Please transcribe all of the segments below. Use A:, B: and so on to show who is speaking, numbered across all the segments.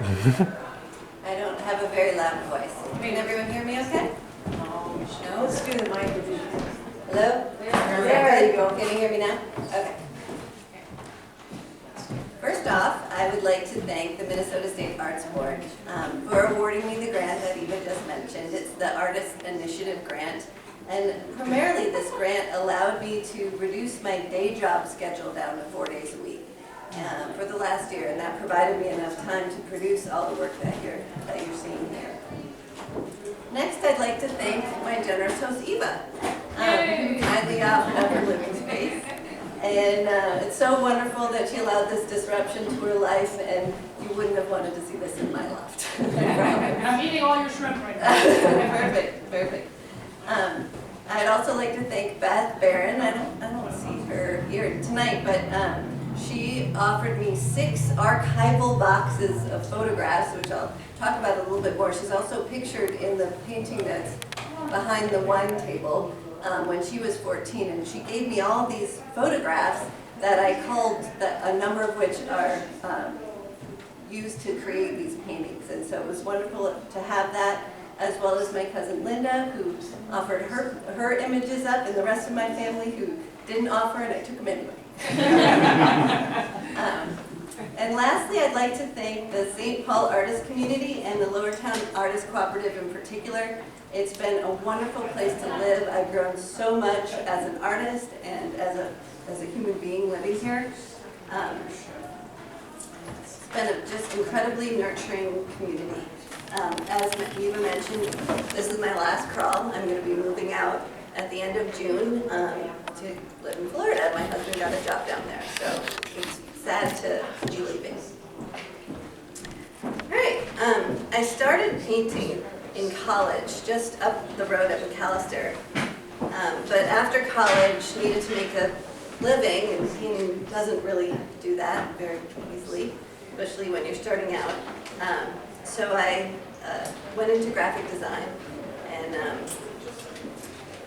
A: I don't have a very loud voice. Can everyone hear me okay?
B: No.
A: No?
B: Let's do the mic.
A: Hello?
B: There you go.
A: Can you hear me now? Okay. First off, I would like to thank the Minnesota State Arts Board for awarding me the grant that Eva just mentioned. It's the Artist Initiative Grant. And primarily this grant allowed me to reduce my day job schedule down to 4 days a week for the last year, and that provided me enough time to produce all the work that you're seeing here. Next, I'd like to thank my generous host, Eva, who kindly offered up her living space. And it's so wonderful that she allowed this disruption to her life, and you wouldn't have wanted to see this in my loft.
B: I'm eating all your shrimp right now.
A: Perfect, perfect. I'd also like to thank Beth Barron. I don't see her here tonight, but she offered me 6 archival boxes of photographs, which I'll talk about a little bit more. She's also pictured in the painting that's behind the wine table when she was 14, and she gave me all these photographs that I culled, a number of which are used to create these paintings. And so it was wonderful to have that, as well as my cousin Linda, who offered her images up, and the rest of my family who didn't offer, and I took them anyway. And lastly, I'd like to thank the St. Paul artist community and the Lowertown Artist Cooperative in particular. It's been a wonderful place to live. I've grown so much as an artist and as a human being living here. It's been a just incredibly nurturing community. As Eva mentioned, this is my last crawl. I'm going to be moving out at the end of June to live in Florida. My husband got a job down there, so it's sad to be leaving. All right, I started painting in college, just up the road at McAllister. But after college, needed to make a living, and painting doesn't really do that very easily, especially when you're starting out. So I went into graphic design, and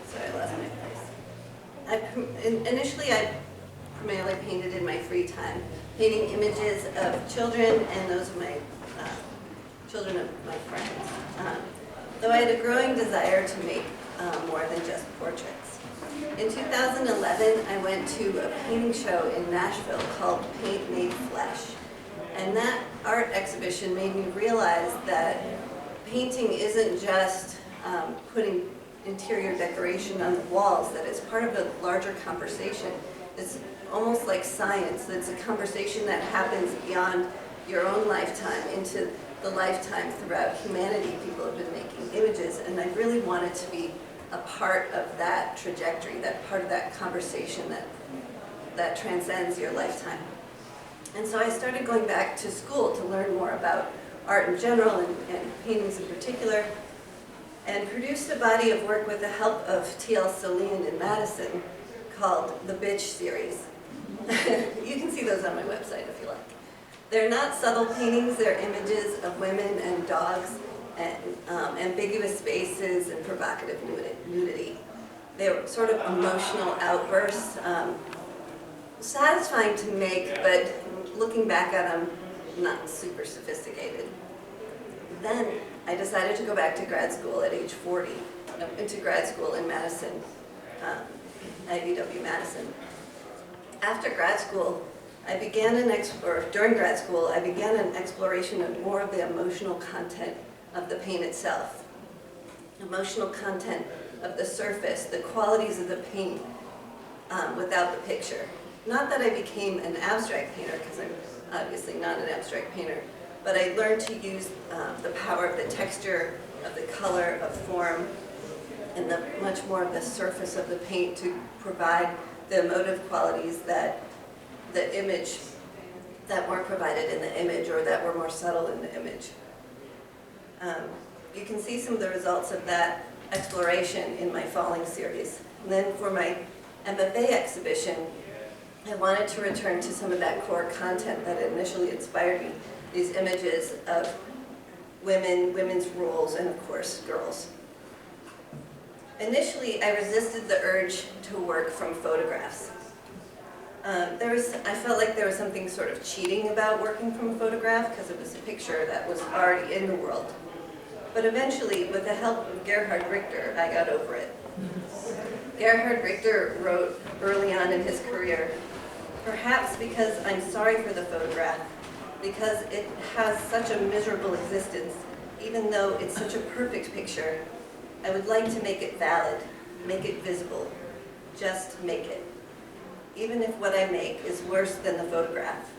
A: sorry, I lost my place. Initially, I primarily painted in my free time, painting images of children and those of my children of my friends. Though I had a growing desire to make more than just portraits. In 2011, I went to a painting show in Nashville called Paint Made Flesh. And that art exhibition made me realize that painting isn't just putting interior decoration on the walls, that it's part of a larger conversation. It's almost like science. It's a conversation that happens beyond your own lifetime into the lifetime throughout humanity. People have been making images, and I really wanted to be a part of that trajectory, that part of that conversation that transcends your lifetime. And so I started going back to school to learn more about art in general and paintings in particular, and produced a body of work with the help of T.L. Celine in Madison called the Bitch series. You can see those on my website if you like. They're not subtle paintings, they're images of women and dogs and ambiguous spaces and provocative nudity. They're sort of emotional outbursts, satisfying to make, but looking back at them, not super sophisticated. Then I decided to go back to grad school at age 40, into grad school in Madison, at UW-Madison. After grad school, during grad school, I began an exploration of more of the emotional content of the paint itself. Emotional content of the surface, the qualities of the paint without the picture. Not that I became an abstract painter, because I'm obviously not an abstract painter, but I learned to use the power of the texture, of the color, of form, and much more of the surface of the paint to provide the emotive qualities that weren't provided in the image, or that were more subtle in the image. You can see some of the results of that exploration in my Falling series. And then for my MFA exhibition, I wanted to return to some of that core content that initially inspired me, these images of women, women's roles, and of course, girls. Initially, I resisted the urge to work from photographs. I felt like there was something sort of cheating about working from a photograph because it was a picture that was already in the world. But eventually, with the help of Gerhard Richter, I got over it. Gerhard Richter wrote early on in his career, "Perhaps because I'm sorry for the photograph, because it has such a miserable existence, even though it's such a perfect picture, I would like to make it valid, make it visible, just make it. Even if what I make is worse than the photograph.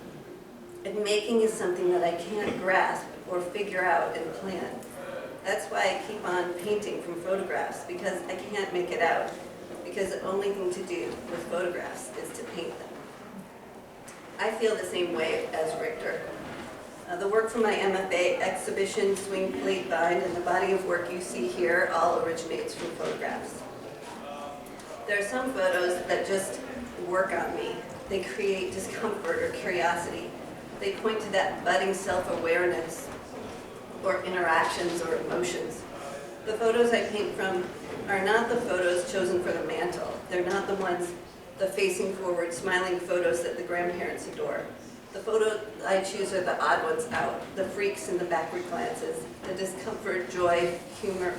A: And making is something that I can't grasp or figure out and plan. That's why I keep on painting from photographs, because I can't make it out, because the only thing to do with photographs is to paint them." I feel the same way as Richter. The work from my MFA exhibition, Swing Plate Bind, and the body of work you see here all originates from photographs. There are some photos that just work on me. They create discomfort or curiosity. They point to that budding self-awareness or interactions or emotions. The photos I paint from are not the photos chosen for the mantle. They're not the facing forward, smiling photos that the grandparents adore. The photos I choose are the odd ones out, the freaks and the backward glances, the discomfort, joy, humor,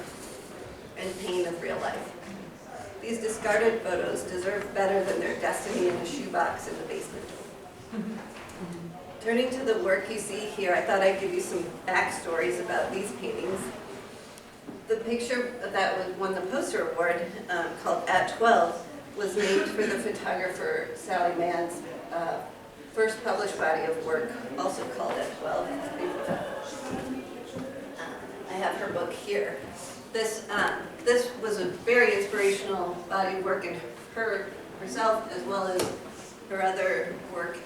A: and pain of real life. These discarded photos deserve better than their destiny in a shoebox in the basement. Turning to the work you see here, I thought I'd give you some backstories about these paintings. The picture that won the poster award, called At 12, was named for the photographer Sally Mann's first published body of work, also called At 12. I have her book here. This was a very inspirational body of work, and herself, as well as her other work,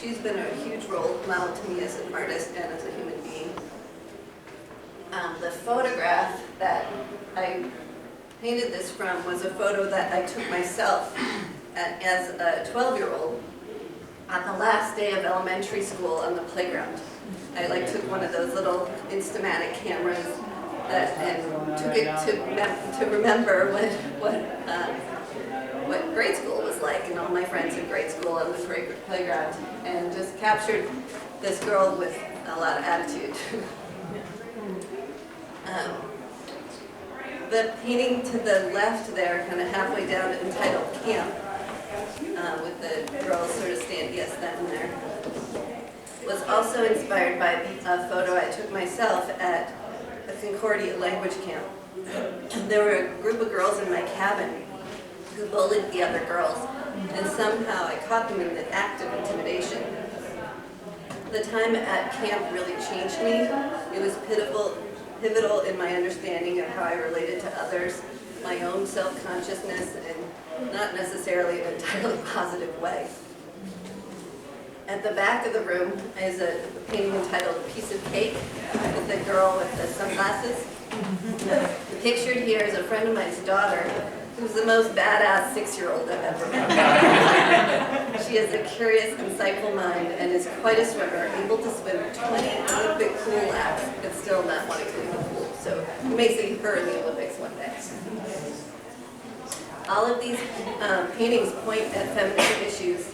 A: she's been a huge role model to me as an artist and as a human being. The photograph that I painted this from was a photo that I took myself as a 12-year-old on the last day of elementary school on the playground. I took one of those little Instamatic cameras and took it to remember what grade school was like, and all my friends in grade school on the playground, and just captured this girl with a lot of attitude. The painting to the left there, kind of halfway down, entitled Camp, with the girls sort of standing there, was also inspired by a photo I took myself at a Concordia language camp. There were a group of girls in my cabin who bullied the other girls, and somehow I caught them in the act of intimidation. The time at camp really changed me. It was pivotal in my understanding of how I related to others, my own self-consciousness, and not necessarily an entirely positive way. At the back of the room is a painting entitled Piece of Cake, with the girl with the sunglasses. Pictured here is a friend of mine's daughter, who's the most badass 6-year-old I've ever met. She has a curious, insightful mind and is quite a swimmer, able to swim 20 Olympic pool laps and still not wanting to leave the pool. So you may see her in the Olympics one day. All of these paintings point at feminist issues.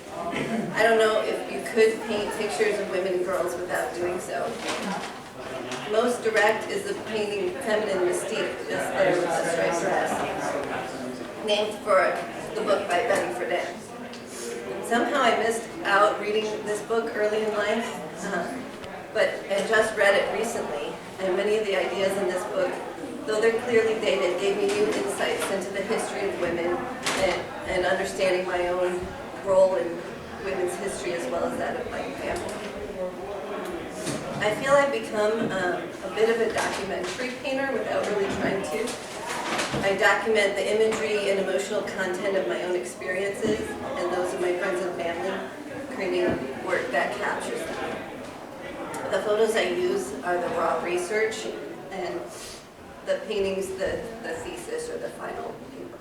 A: I don't know if you could paint pictures of women and girls without doing so. Most direct is the painting Feminine Mystique, just there with the striped dress, named for the book by Betty Friedan. Somehow I missed out reading this book early in life, but I just read it recently, and many of the ideas in this book, though they're clearly dated, gave me new insights into the history of women and understanding my own role in women's history as well as that of my family. I feel I've become a bit of a documentary painter without really trying to. I document the imagery and emotional content of my own experiences and those of my friends and family, creating work that captures them. The photos I use are the raw research, and the paintings, the thesis or the final paper.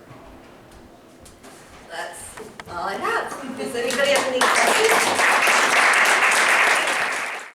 A: That's all I have. Does anybody have any questions?